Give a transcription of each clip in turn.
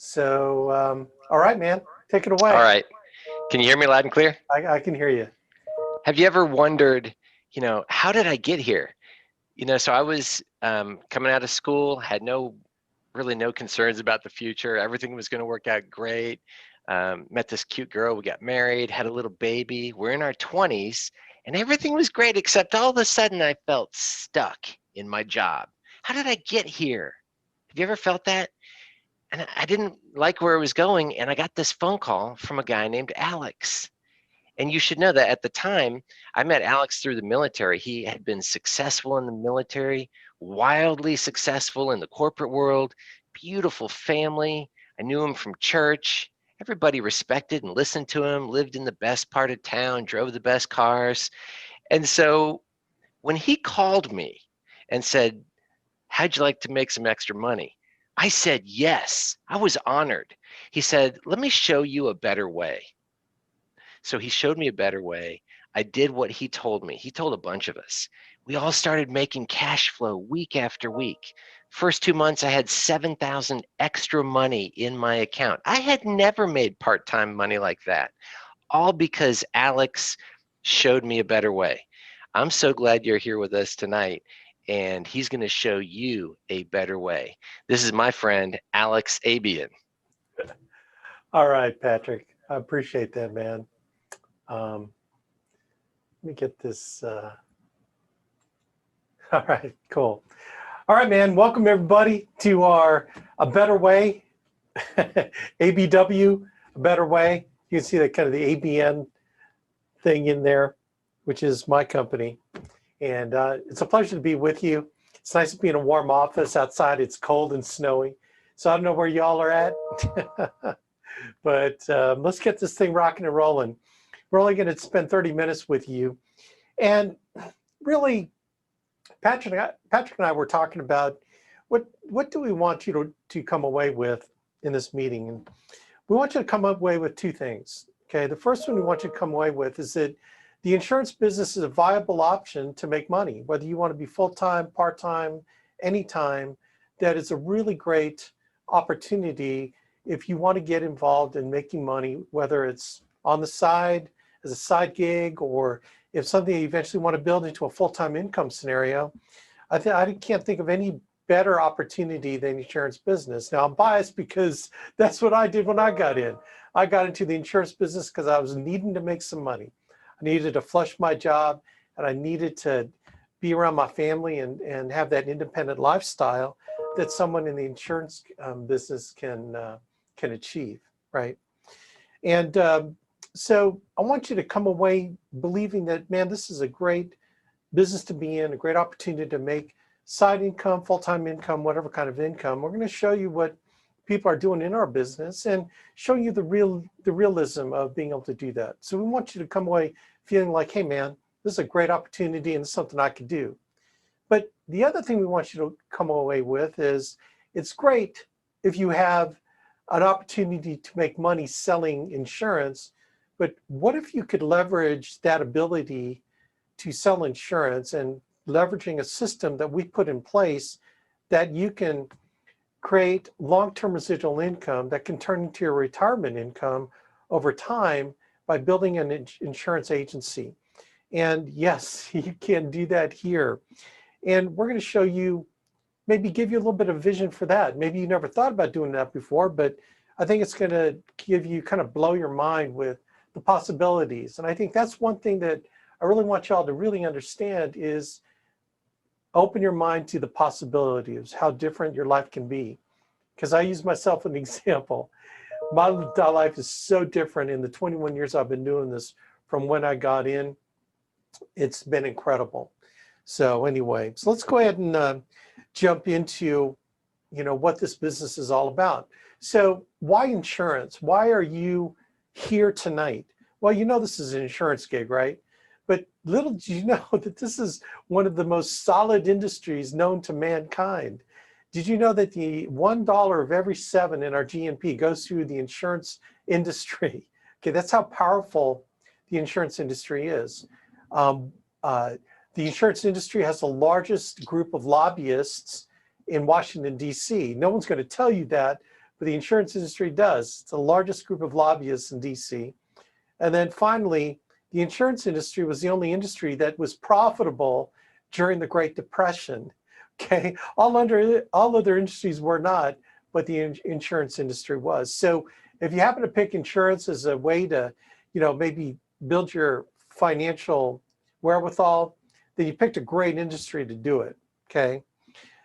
So, all right, man, take it All away. right. Can you hear me loud and clear? I can hear you. Have you ever wondered, how did I get here? So I was coming out of school, had really no concerns about the future. Everything was going to work out great. Met this cute girl. We got married, had a little baby. We're in our 20s, and everything was great, except all of a sudden I felt stuck in my job. How did I get here? Have you ever felt that? And I didn't like where it was going, and I got this phone call from a guy named Alex. And you should know that at the time, I met Alex through the military. He had been successful in the military, wildly successful in the corporate world, beautiful family. I knew him from church. Everybody respected and listened to him, lived in the best part of town, drove the best cars. And so when he called me and said, "How'd you like to make some extra money?" I said, yes. I was honored. He said, "Let me show you a better way." So he showed me a better way. I did what he told me. He told a bunch of us. We all started making cash flow week after week. First 2 months, I had 7,000 extra money in my account. I had never made part-time money like that, all because Alex showed me a better way. I'm so glad you're here with us tonight, and he's going to show you a better way. This is my friend, Alex Abuyuan. All right, Patrick, I appreciate that, man. Um, Let me get this. All right, cool. All right, man. Welcome everybody to our A Better Way, ABW, A Better Way. You can see that kind of the ABN thing in there, which is my company. And it's a pleasure to be with you. It's nice to be in a warm office. Outside it's cold and snowy. So I don't know where y'all are at, but let's get this thing rocking and rolling. We're only going to spend 30 minutes with you. And really, Patrick and I were talking about what do we want you to come away with in this meeting. And we want you to come away with two things. Okay, the first one we want you to come away with is that the insurance business is a viable option to make money, whether you want to be full-time, part-time, anytime. That is a really great opportunity if you want to get involved in making money, whether it's on the side as a side gig, or if something you eventually want to build into a full-time income scenario. I can't think of any better opportunity than insurance business. Now I'm biased because that's what I did when I got in. I got into the insurance business because I was needing to make some money. I needed to flush my job, and I needed to be around my family and have that independent lifestyle that someone in the insurance business can achieve, right? And so I want you to come away believing that, man, this is a great business to be in, a great opportunity to make side income, full-time income, whatever kind of income. We're going to show you what people are doing in our business and show you the realism of being able to do that. So we want you to come away feeling like, hey, man, this is a great opportunity and it's something I could do. But the other thing we want you to come away with is it's great if you have an opportunity to make money selling insurance, but what if you could leverage that ability to sell insurance and leveraging a system that we put in place that you can create long-term residual income that can turn into your retirement income over time by building an insurance agency. And yes, you can do that here. And we're going to show you, maybe give you a little bit of vision for that. Maybe you never thought about doing that before, but I think it's going to give you, kind of blow your mind with the possibilities. And I think that's one thing that I really want y'all to really understand is open your mind to the possibilities, how different your life can be. Because I use myself as an example. My life is so different in the 21 years I've been doing this from when I got in. It's been incredible. So anyway, so let's go ahead and jump into, what this business is all about. So why insurance? Why are you here tonight? Well, this is an insurance gig, right? But little do you know that this is one of the most solid industries known to mankind. Did you know that the $1 of every 7 in our GNP goes through the insurance industry? Okay, that's how powerful the insurance industry is. The insurance industry has the largest group of lobbyists in Washington, D.C. No one's going to tell you that, but the insurance industry does. It's the largest group of lobbyists in DC. And then finally, the insurance industry was the only industry that was profitable during the Great Depression. Okay, all other industries were not, but the insurance industry was. So if you happen to pick insurance as a way to, maybe build your financial wherewithal, then you picked a great industry to do it. Okay.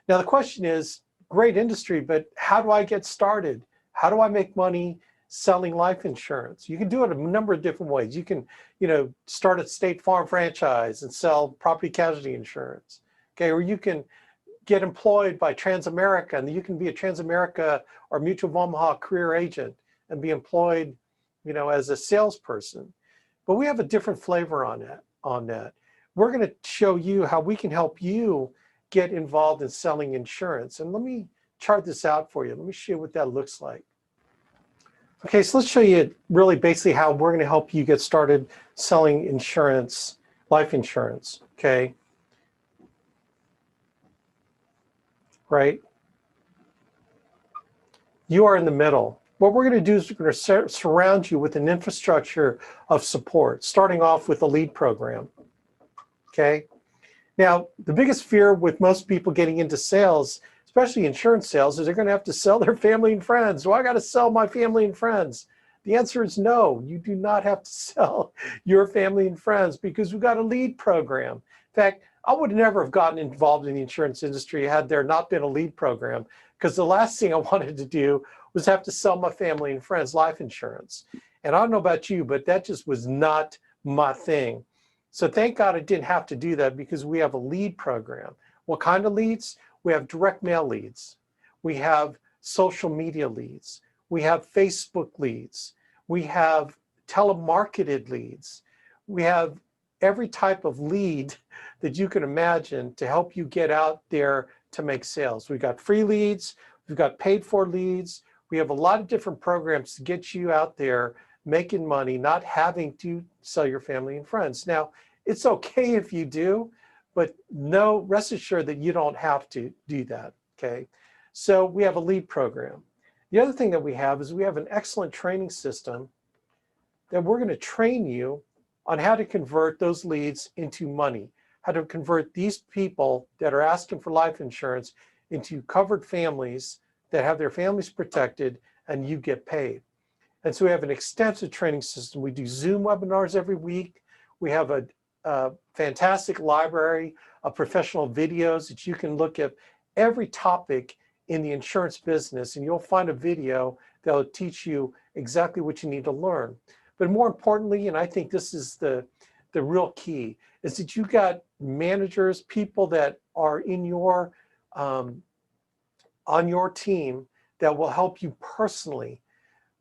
Now the question is, great industry, but how do I get started? How do I make money selling life insurance? You can do it a number of different ways. You can, start a State Farm franchise and sell property casualty insurance. Okay, or you can get employed by Transamerica, and you can be a Transamerica or Mutual of Omaha career agent and be employed, as a salesperson. But we have a different flavor on that. We're going to show you how we can help you get involved in selling insurance. And let me chart this out for you. Let me show you what that looks like. Okay, so let's show you really basically how we're going to help you get started selling insurance, life insurance, okay? Right? You are in the middle. What we're going to do is we're going to surround you with an infrastructure of support, starting off with a lead program, okay? Now, the biggest fear with most people getting into sales, especially insurance sales, is they're going to have to sell their family and friends. Do I got to sell my family and friends? The answer is no. You do not have to sell your family and friends because we've got a lead program. In fact, I would never have gotten involved in the insurance industry had there not been a lead program, because the last thing I wanted to do was have to sell my family and friends life insurance. And I don't know about you, but that just was not my thing. So thank God I didn't have to do that because we have a lead program. What kind of leads? We have direct mail leads. We have social media leads. We have Facebook leads. We have telemarketed leads. We have every type of lead that you can imagine to help you get out there to make sales. We've got free leads. We've got paid for leads. We have a lot of different programs to get you out there making money, not having to sell your family and friends. Now, it's okay if you do, but no, rest assured that you don't have to do that, okay? So we have a lead program. The other thing that we have is we have an excellent training system that we're going to train you on how to convert those leads into money, how to convert these people that are asking for life insurance into covered families that have their families protected and you get paid. And so we have an extensive training system. We do Zoom webinars every week. We have a fantastic library of professional videos that you can look at every topic in the insurance business, and you'll find a video that will teach you exactly what you need to learn. But more importantly, and I think this is the real key, is that you got managers, people that are in your on your team that will help you personally,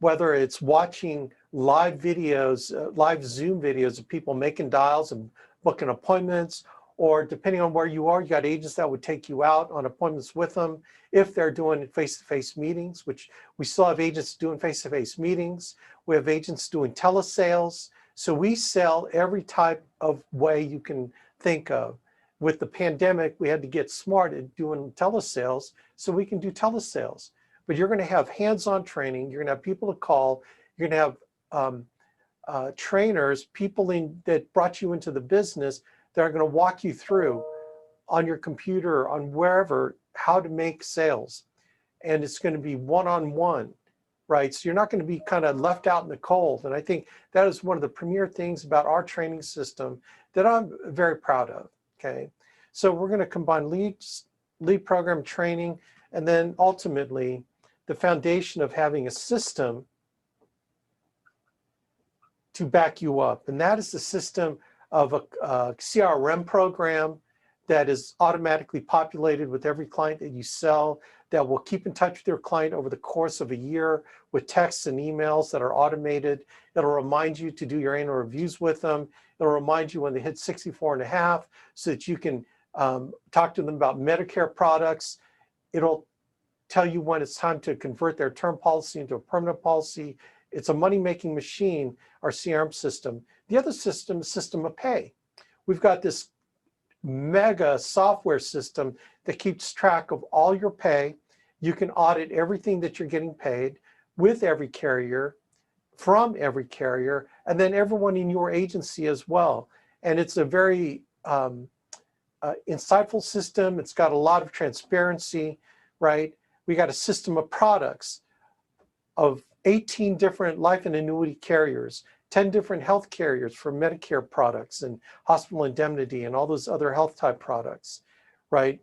whether it's watching live videos, live Zoom videos of people making dials and booking appointments, or depending on where you are, you got agents that would take you out on appointments with them if they're doing face-to-face meetings, which we still have agents doing face-to-face meetings. We have agents doing telesales. So we sell every type of way you can think of. With the pandemic, we had to get smart at doing telesales, so we can do telesales. But you're going to have hands-on training. You're going to have people to call. You're going to have trainers, people that brought you into the business that are going to walk you through on your computer, on wherever, how to make sales. And it's going to be one-on-one, right? So you're not going to be kind of left out in the cold. And I think that is one of the premier things about our training system that I'm very proud of, okay? So we're going to combine lead program training, and then ultimately the foundation of having a system to back you up. And that is the system of a CRM program that is automatically populated with every client that you sell, that will keep in touch with your client over the course of a year with texts and emails that are automated. It'll remind you to do your annual reviews with them. It'll remind you when they hit 64 and a half so that you can talk to them about Medicare products. It'll tell you when it's time to convert their term policy into a permanent policy. It's a money-making machine, our CRM system. The other system is system of pay. We've got this mega software system that keeps track of all your pay. You can audit everything that you're getting paid with every carrier, from every carrier, and then everyone in your agency as well. And it's a very insightful system. It's got a lot of transparency, right? We got a system of products of 18 different life and annuity carriers, 10 different health carriers for Medicare products and hospital indemnity and all those other health type products, right?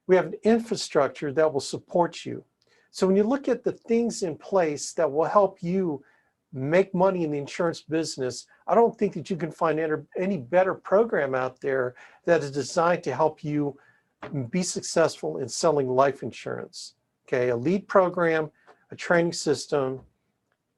We have an infrastructure that will support you. So when you look at the things in place that will help you make money in the insurance business, I don't think that you can find any better program out there that is designed to help you be successful in selling life insurance. Okay, a lead program, a training system,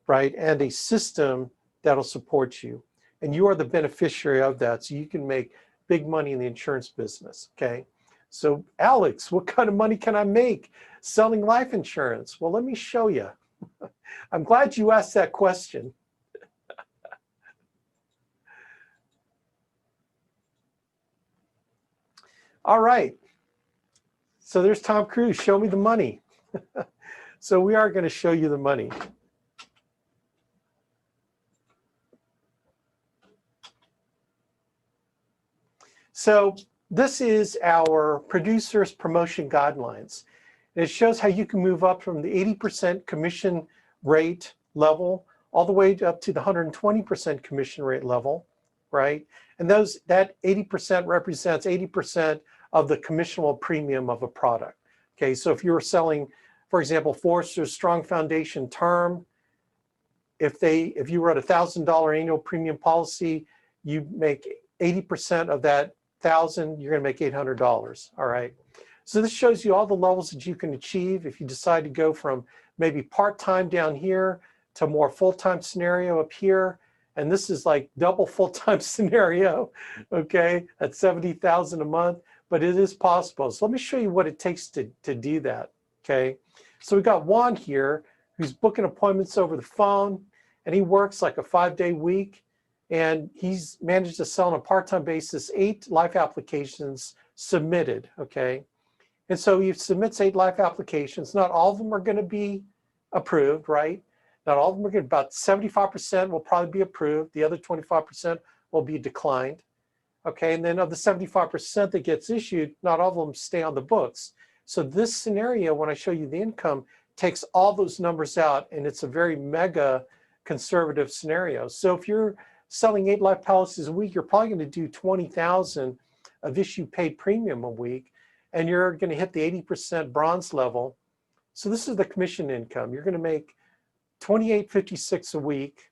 right, and a system that'll support you. And you are the beneficiary of that, so you can make big money in the insurance business, okay? So Alex, what kind of money can I make selling life insurance? Well, let me show you. I'm glad you asked that question. All right. So there's Tom Cruise, show me the money. So we are going to show you the money. So this is our producers promotion guidelines. And it shows how you can move up from the 80% commission rate level all the way up to the 120% commission rate level, right? And that 80% represents 80% of the commissionable premium of a product. Okay, so if you were selling, for example, Forrester's Strong Foundation Term, if you were at $1,000 annual premium policy, you make 80% of that 1,000, you're going to make $800. All right. So this shows you all the levels that you can achieve if you decide to go from maybe part-time down here to more full-time scenario up here. And this is like double full-time scenario, okay, at $70,000 a month, but it is possible. So let me show you what it takes to do that, okay? So we got Juan here who's booking appointments over the phone, and he works like a 5-day week, and he's managed to sell on a part-time basis 8 life applications submitted, okay? And so he submits 8 life applications. Not all of them are going to be approved, right? Not all of them are going to, about 75% will probably be approved. The other 25% will be declined, okay? And then of the 75% that gets issued, not all of them stay on the books. So this scenario, when I show you the income, takes all those numbers out, and it's a very mega conservative scenario. So if you're selling 8 life policies a week, you're probably going to do 20,000 of issue paid premium a week, and you're going to hit the 80% bronze level. So this is the commission income. You're going to make $28.56 a week.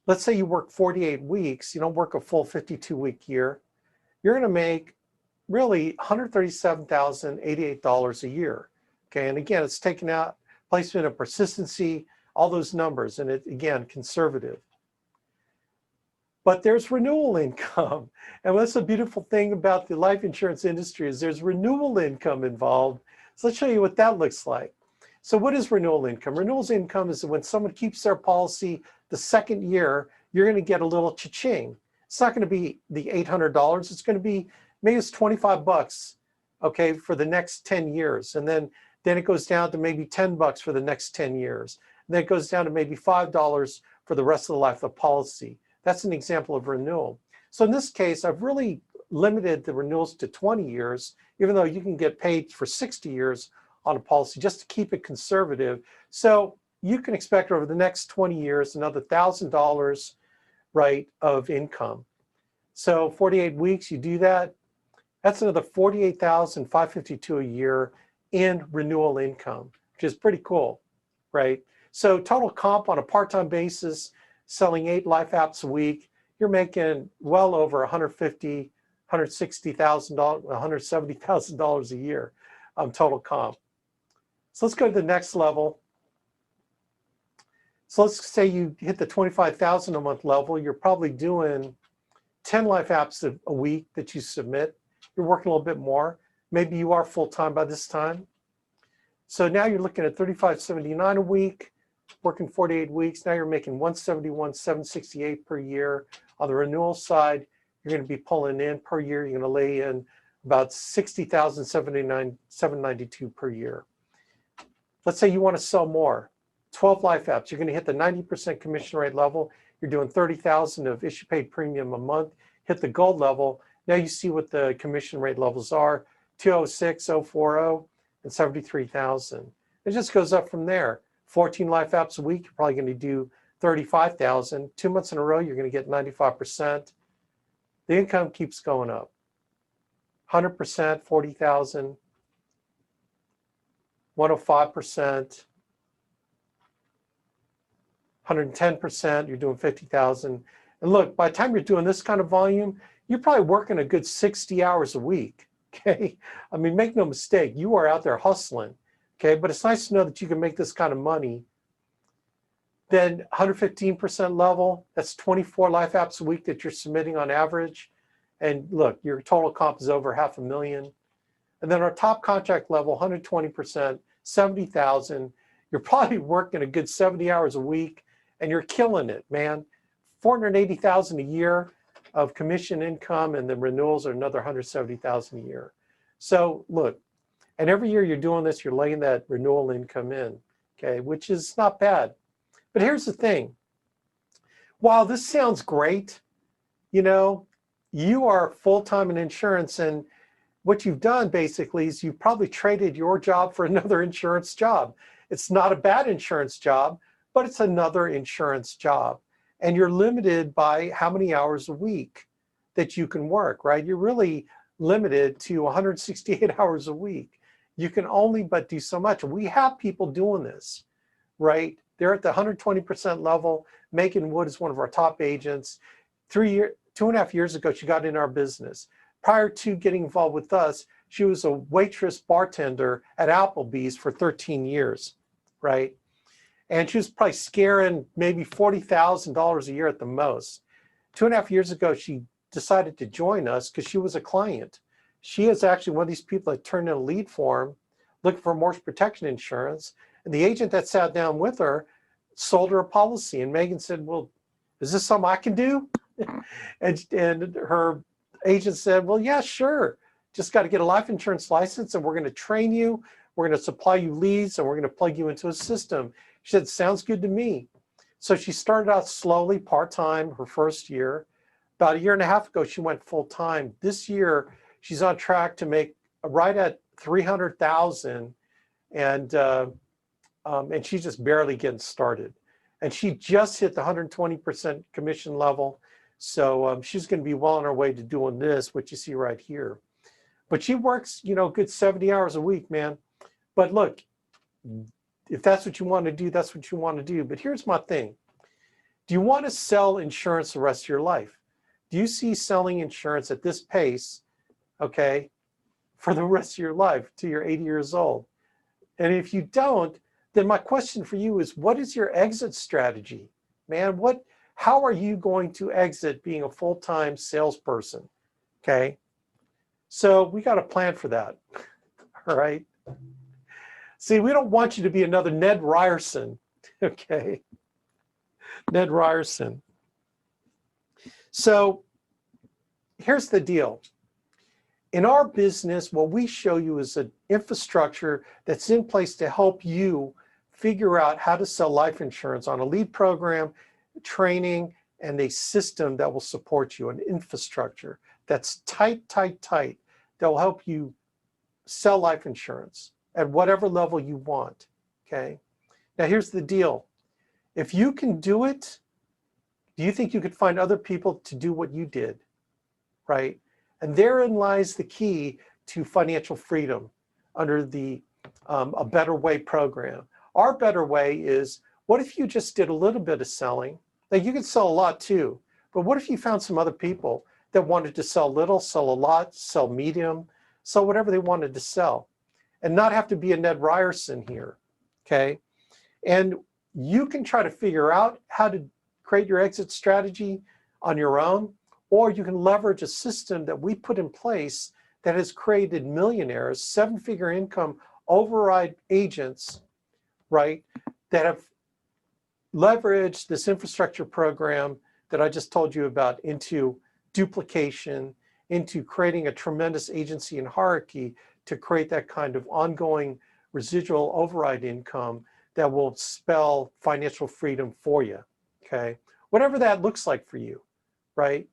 Let's say you work 48 weeks. You don't work a full 52-week year. You're going to make really $137,088 a year. Okay, and again, it's taken out placement of persistency, all those numbers, and it, again, conservative. But there's renewal income. And what's the beautiful thing about the life insurance industry is there's renewal income involved. So let's show you what that looks like. So what is renewal income? Renewal income is when someone keeps their policy the second year, you're going to get a little cha-ching. It's not going to be the $800. It's going to be, maybe it's 25 bucks, okay, for the next 10 years. And then it goes down to maybe 10 bucks for the next 10 years. And then it goes down to maybe $5 for the rest of the life of the policy. That's an example of renewal. So in this case, I've really limited the renewals to 20 years, even though you can get paid for 60 years on a policy, just to keep it conservative. So you can expect over the next 20 years another $1,000, right, of income. So 48 weeks, you do that, that's another $48,552 a year in renewal income, which is pretty cool, right? So total comp on a part-time basis, selling 8 life apps a week, you're making well over $150,000, $160,000, $170,000 a year total comp. So let's go to the next level. So let's say you hit the 25,000 a month level. You're probably doing 10 life apps a week that you submit. You're working a little bit more. Maybe you are full-time by this time. So now you're looking at $35.79 a week, working 48 weeks. Now you're making $171,768 per year. On the renewal side, you're going to be pulling in per year. You're going to lay in about 60,792 per year. Let's say you want to sell more, 12 life apps. You're going to hit the 90% commission rate level. You're doing 30,000 of issue paid premium a month. Hit the gold level. Now you see what the commission rate levels are: 206, 040, and 73,000. It just goes up from there. 14 life apps a week, you're probably going to do 35,000. 2 months in a row, you're going to get 95%. The income keeps going up. 100%, 40,000. 105%. 110%, you're doing 50,000. And look, by the time you're doing this kind of volume, you're probably working a good 60 hours a week, okay? I mean, make no mistake, you are out there hustling, okay? But it's nice to know that you can make this kind of money. Then 115% level, that's 24 life apps a week that you're submitting on average. And look, your total comp is over $500,000. And then our top contract level, 120%, 70,000. You're probably working a good 70 hours a week, and you're killing it, man. 480,000 a year of commission income, and the renewals are another 170,000 a year. So look, and every year you're doing this, you're laying that renewal income in, okay, which is not bad. But here's the thing. While this sounds great, you know, you are full-time in insurance, and what you've done basically is you've probably traded your job for another insurance job. It's not a bad insurance job, but it's another insurance job. And you're limited by how many hours a week that you can work, right? You're really limited to 168 hours a week. You can only but do so much. We have people doing this, right? They're at the 120% level. Megan Wood is one of our top agents. 2.5 years ago, she got in our business. Prior to getting involved with us, she was a waitress bartender at Applebee's for 13 years, right? And she was probably scaring maybe $40,000 a year at the most. 2.5 years ago, she decided to join us because she was a client. She is actually one of these people that turned in a lead form looking for mortgage protection insurance. And the agent that sat down with her sold her a policy. And Megan said, well, is this something I can do? and her agent said, well, yeah, sure. Just got to get a life insurance license, and we're going to train you. We're going to supply you leads, and we're going to plug you into a system. She said, sounds good to me. So she started out slowly, part-time, her first year. About 1.5 years ago, she went full-time. This year, she's on track to make right at $300,000, and she's just barely getting started. And she just hit the 120% commission level. So she's going to be well on her way to doing this, what you see right here. But she works, you know, a good 70 hours a week, man. But look, if that's what you want to do, that's what you want to do. But here's my thing. Do you want to sell insurance the rest of your life? Do you see selling insurance at this pace, okay, for the rest of your life till you're 80 years old? And if you don't, then my question for you is, what is your exit strategy, man? How are you going to exit being a full-time salesperson, okay? So we got a plan for that, all right? See, we don't want you to be another Ned Ryerson, okay? Ned Ryerson. So here's the deal. In our business, what we show you is an infrastructure that's in place to help you figure out how to sell life insurance on a lead program, training, and a system that will support you, an infrastructure that's tight, that will help you sell life insurance at whatever level you want, okay? Now here's the deal. If you can do it, do you think you could find other people to do what you did, right? And therein lies the key to financial freedom under the A Better Way program. Our Better Way is, what if you just did a little bit of selling? Now you could sell a lot too, but what if you found some other people that wanted to sell little, sell a lot, sell medium, sell whatever they wanted to sell, and not have to be a Ned Ryerson here, okay? And you can try to figure out how to create your exit strategy on your own, or you can leverage a system that we put in place that has created millionaires, 7-figure income override agents, right, that have leveraged this infrastructure program that I just told you about into duplication, into creating a tremendous agency and hierarchy to create that kind of ongoing residual override income that will spell financial freedom for you, okay? Whatever that looks like for you, right?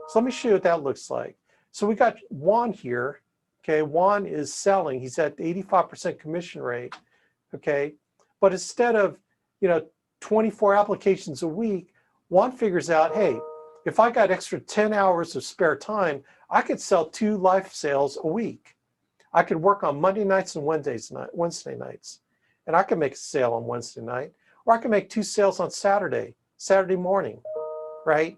So let me show you what that looks like. So we got Juan here, okay? Juan is selling, he's at 85% commission rate, okay? But instead of, 24 applications a week, Juan figures out, hey, if I got extra 10 hours of spare time, I could sell 2 life sales a week. I could work on Monday nights and Wednesday nights. And I could make a sale on Wednesday night, or I can make 2 sales on Saturday morning, right?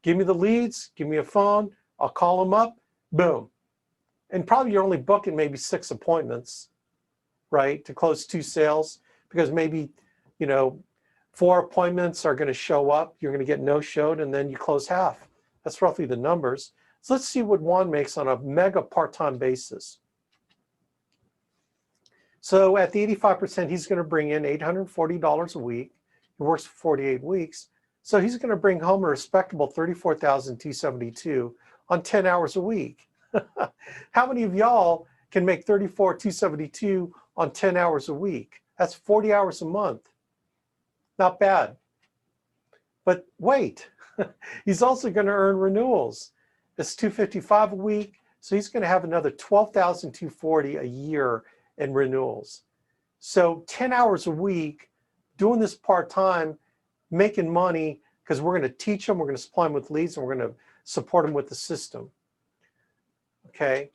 Give me the leads, give me a phone, I'll call them up, boom. And probably you're only booking maybe 6 appointments, right, to close 2 sales, because maybe, 4 appointments are going to show up, you're going to get no-showed, and then you close half. That's roughly the numbers. So let's see what Juan makes on a mega part-time basis. So at the 85%, he's going to bring in $840 a week. He works for 48 weeks. So he's going to bring home a respectable $34,272 on 10 hours a week. How many of y'all can make $34,272 on 10 hours a week? That's 40 hours a month. Not bad. But wait, he's also going to earn renewals. It's $255 a week. So he's going to have another $12,240 a year in renewals. So 10 hours a week, doing this part-time, making money, because we're going to teach them, we're going to supply them with leads, and we're going to support them with the system. Okay.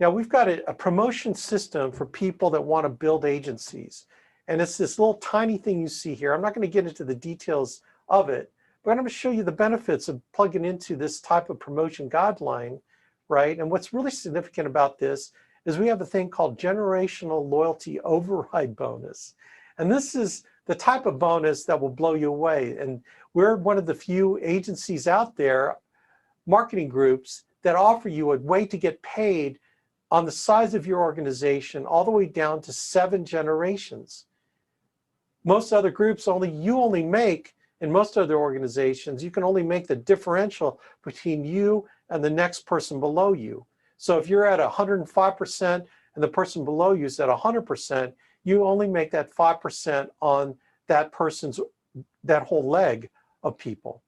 Now we've got a promotion system for people that want to build agencies. And it's this little tiny thing you see here. I'm not going to get into the details of it, but I'm going to show you the benefits of plugging into this type of promotion guideline, right? And what's really significant about this is we have a thing called generational loyalty override bonus. And this is the type of bonus that will blow you away. And we're one of the few agencies out there, marketing groups, that offer you a way to get paid on the size of your organization all the way down to 7 generations. Most other groups you only make, in most other organizations, you can only make the differential between you and the next person below you. So if you're at 105% and the person below you is at 100%, you only make that 5% on that whole leg of people,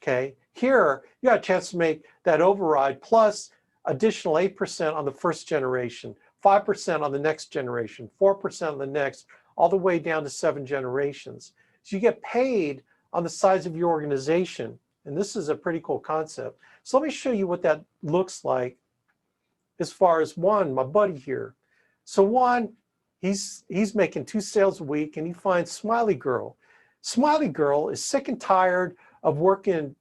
okay? Here, you got a chance to make that override plus additional 8% on the first generation, 5% on the next generation, 4% on the next, all the way down to 7 generations. So you get paid on the size of your organization. And this is a pretty cool concept. So let me show you what that looks like as far as Juan, my buddy here. So Juan, he's making 2 sales a week, and he finds Smiley Girl. Smiley Girl is sick and tired of working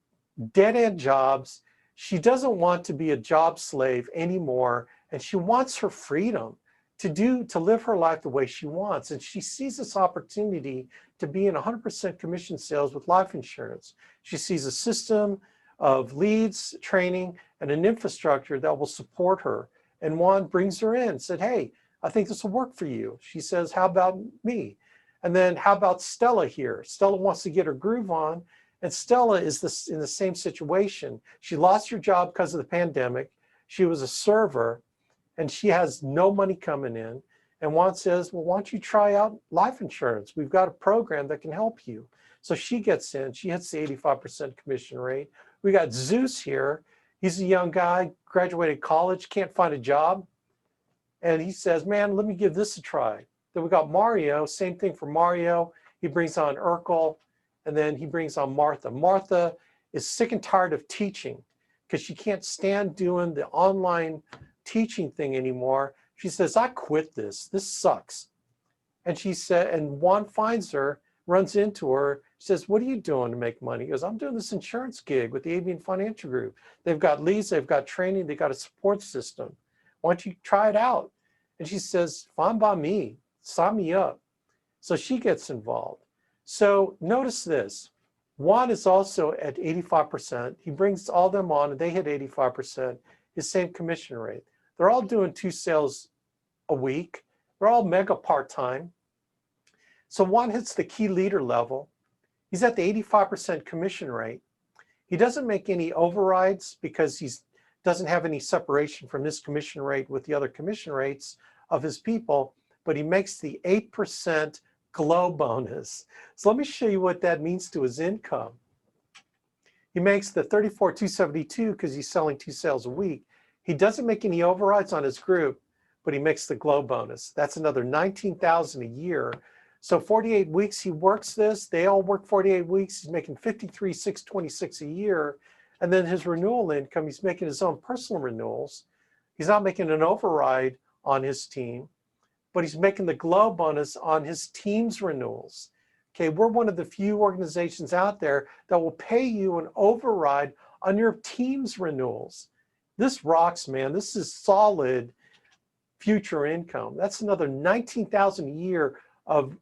dead-end jobs. She doesn't want to be a job slave anymore, and she wants her freedom to live her life the way she wants. And she sees this opportunity to be in 100% commission sales with life insurance. She sees a system of leads, training, and an infrastructure that will support her. And Juan brings her in and said, hey, I think this will work for you. She says, how about me? And then how about Stella here? Stella wants to get her groove on. And Stella is in the same situation. She lost her job because of the pandemic. She was a server, and she has no money coming in. And Juan says, well, why don't you try out life insurance? We've got a program that can help you. So she gets in. She hits the 85% commission rate. We got Zeus here. He's a young guy, graduated college, can't find a job. And he says, man, let me give this a try. Then we got Mario, same thing for Mario. He brings on Urkel, and then he brings on Martha. Martha is sick and tired of teaching because she can't stand doing the online teaching thing anymore. She says, I quit this. This sucks. And she said, and Juan finds her, runs into her, says, what are you doing to make money? He goes, I'm doing this insurance gig with the ABN Financial Group. They've got leads, they've got training, they've got a support system. Why don't you try it out? And she says, fine by me, sign me up. So she gets involved. So notice this, Juan is also at 85%. He brings all them on and they hit 85%, his same commission rate. They're all doing 2 sales a week. They're all mega part-time. So Juan hits the key leader level. He's at the 85% commission rate. He doesn't make any overrides because he's doesn't have any separation from his commission rate with the other commission rates of his people, but he makes the 8% glow bonus. So let me show you what that means to his income. He makes the 34,272 because he's selling 2 sales a week. He doesn't make any overrides on his group, but he makes the glow bonus. That's another 19,000 a year. So 48 weeks he works this. They all work 48 weeks. He's making 53,626 a year. And then his renewal income, he's making his own personal renewals. He's not making an override on his team, but he's making the glow bonus on his team's renewals. Okay, we're one of the few organizations out there that will pay you an override on your team's renewals. This rocks, man. This is solid future income. That's another 19,000 a year of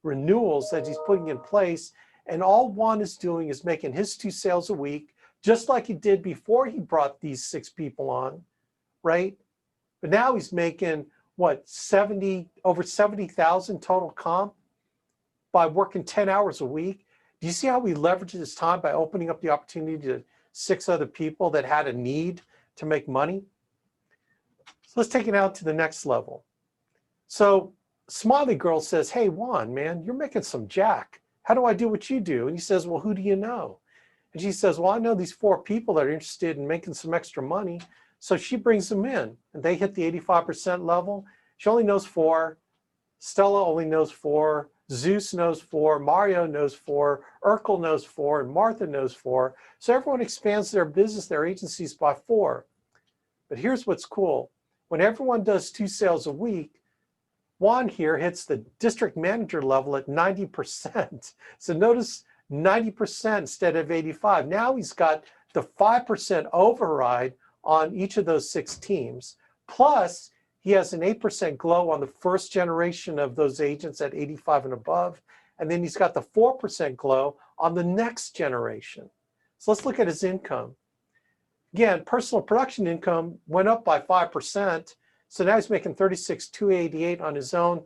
renewals that he's putting in place. And all Juan is doing is making his 2 sales a week, just like he did before he brought these 6 people on, right? But now he's making, what, over 70,000 total comp by working 10 hours a week. Do you see how we leveraged his time by opening up the opportunity to 6 other people that had a need to make money? So let's take it out to the next level. So Smiley Girl says, hey, Juan, man, you're making some jack. How do I do what you do? And he says, well, who do you know? And she says, well, I know these 4 people that are interested in making some extra money. So she brings them in, and they hit the 85% level. She only knows 4. Stella only knows 4. Zeus knows 4. Mario knows 4. Urkel knows 4. And Martha knows 4. So everyone expands their business, their agencies by 4. But here's what's cool. When everyone does 2 sales a week, Juan here hits the district manager level at 90%. So notice 90% instead of 85. Now he's got the 5% override on each of those 6 teams. Plus, he has an 8% glow on the first generation of those agents at 85 and above. And then he's got the 4% glow on the next generation. So let's look at his income. Again, personal production income went up by 5%. So now he's making 36,288 on his own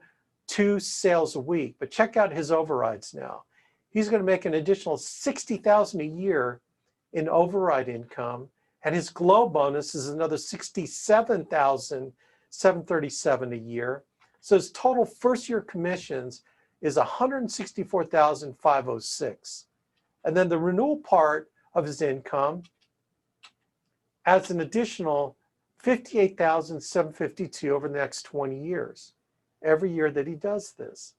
2 sales a week. But check out his overrides now. He's going to make an additional 60,000 a year in override income. And his glow bonus is another 67,737 a year. So his total first year commissions is 164,506. And then the renewal part of his income adds an additional 58,752 over the next 20 years, every year that he does this.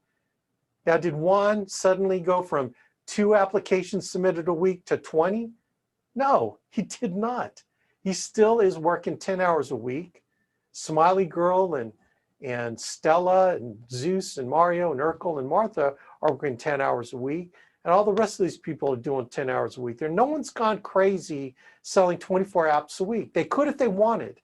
Now, did Juan suddenly go from 2 applications submitted a week to 20? No, he did not. He still is working 10 hours a week. Smiley Girl and Stella and Zeus and Mario and Urkel and Martha are working 10 hours a week. And all the rest of these people are doing 10 hours a week. No one's gone crazy selling 24 apps a week. They could if they wanted,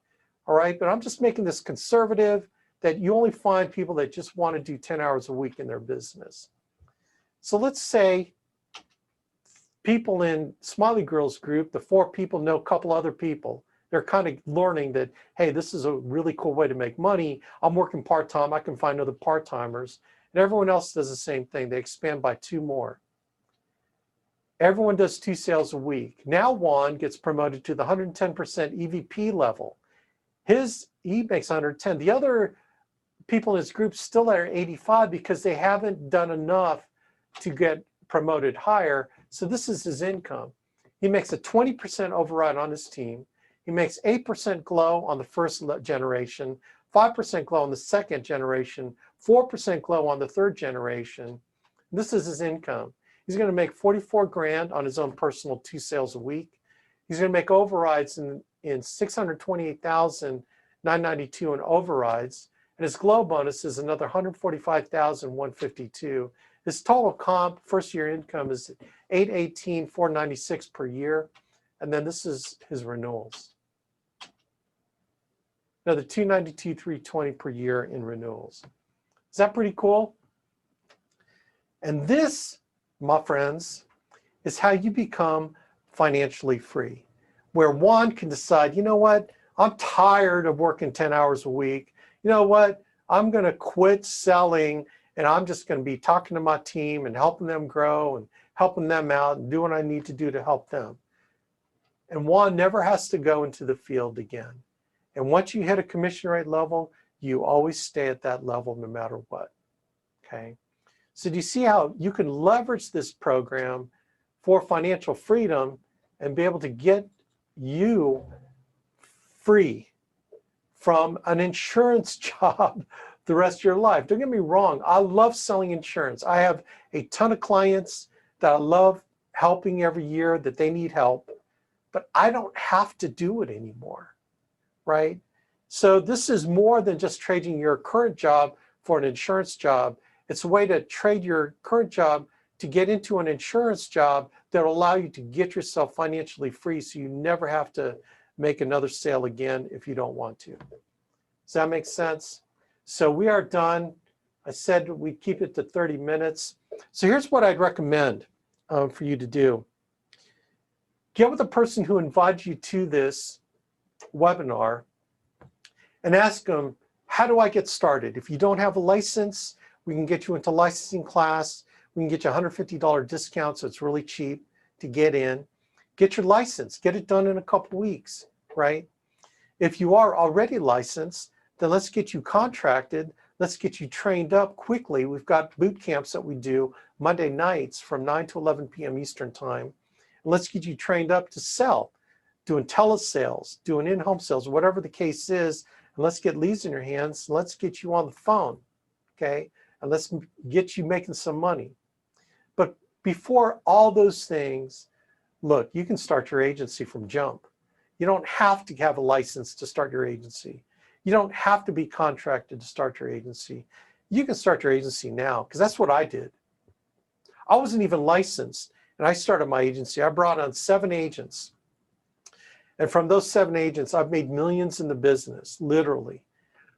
all right? But I'm just making this conservative that you only find people that just want to do 10 hours a week in their business. So let's say people in Smiley Girl's group, the 4 people know a couple other people. They're kind of learning that, hey, this is a really cool way to make money. I'm working part-time. I can find other part-timers. And everyone else does the same thing. They expand by 2 more. Everyone does 2 sales a week. Now Juan gets promoted to the 110% EVP level. He makes 110. The other people in his group still are 85 because they haven't done enough to get promoted higher. So this is his income. He makes a 20% override on his team. He makes 8% glow on the first generation, 5% glow on the second generation, 4% glow on the third generation. This is his income. He's going to make 44 grand on his own personal 2 sales a week. He's going to make overrides in 628,992 in overrides. And his glow bonus is another 145,152. His total comp, first year income is 818,496 per year. And then this is his renewals. Another 292,320 per year in renewals. Is that pretty cool? And this, my friends, is how you become financially free, where one can decide, you know what, I'm tired of working 10 hours a week. You know what, I'm going to quit selling and I'm just going to be talking to my team and helping them grow and helping them out and do what I need to do to help them. And Juan never has to go into the field again. And once you hit a commission rate level, you always stay at that level no matter what, okay? So do you see how you can leverage this program for financial freedom and be able to get you free from an insurance job the rest of your life? Don't get me wrong, I love selling insurance. I have a ton of clients that I love helping every year that they need help, but I don't have to do it anymore, right? So this is more than just trading your current job for an insurance job. It's a way to trade your current job to get into an insurance job that will allow you to get yourself financially free so you never have to make another sale again if you don't want to. Does that make sense? So we are done. I said we'd keep it to 30 minutes. So here's what I'd recommend for you to do. Get with the person who invited you to this webinar and ask them, how do I get started? If you don't have a license, we can get you into licensing class. We can get you a $150 discount, so it's really cheap to get in. Get your license, get it done in a couple weeks, right? If you are already licensed, then let's get you contracted. Let's get you trained up quickly. We've got boot camps that we do Monday nights from 9 to 11 p.m. Eastern time. And let's get you trained up to sell, doing telesales, doing in-home sales, whatever the case is. And let's get leads in your hands. Let's get you on the phone, okay? And let's get you making some money. But before all those things, look, you can start your agency from jump. You don't have to have a license to start your agency. You don't have to be contracted to start your agency. You can start your agency now, because that's what I did. I wasn't even licensed, and I started my agency. I brought on 7 agents. And from those 7 agents, I've made millions in the business, literally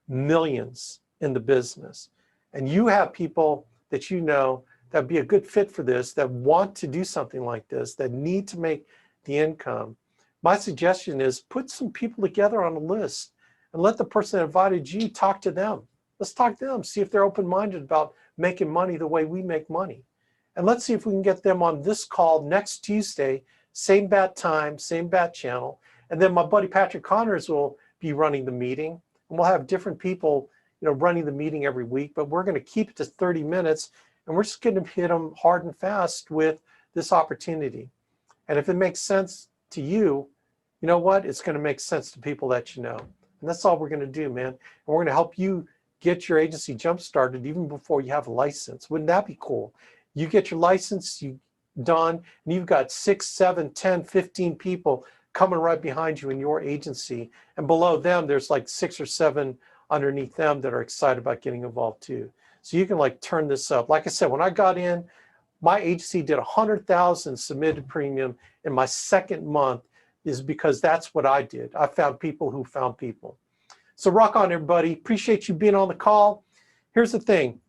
millions in the business. And you have people that you know that would be a good fit for this, that want to do something like this, that need to make the income. My suggestion is put some people together on a list and let the person that invited you talk to them. Let's talk to them, see if they're open-minded about making money the way we make money. And let's see if we can get them on this call next Tuesday, same bat time, same bat channel. And then my buddy Patrick Connors will be running the meeting, and we'll have different people, running the meeting every week, but we're going to keep it to 30 minutes, and we're just going to hit them hard and fast with this opportunity. And if it makes sense to you, you know what? It's going to make sense to people that you know. And that's all we're going to do, man. And we're going to help you get your agency jump started even before you have a license. Wouldn't that be cool? You get your license done, and you've got 6, 7, 10, 15 people coming right behind you in your agency. And below them, there's like 6 or 7 underneath them that are excited about getting involved too. So you can like turn this up. Like I said, when I got in, my agency did 100,000 submitted premium in my 2nd month, is because that's what I did. I found people who found people. So rock on, everybody. Appreciate you being on the call. Here's the thing.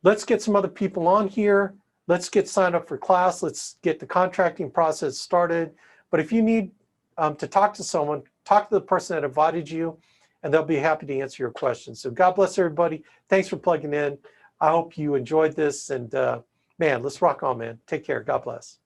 Let's get some other people on here. Let's get signed up for class. Let's get the contracting process started. But if you need to talk to someone, talk to the person that invited you, and they'll be happy to answer your questions. So God bless everybody. Thanks for plugging in. I hope you enjoyed this. And man, let's rock on, man. Take care. God bless.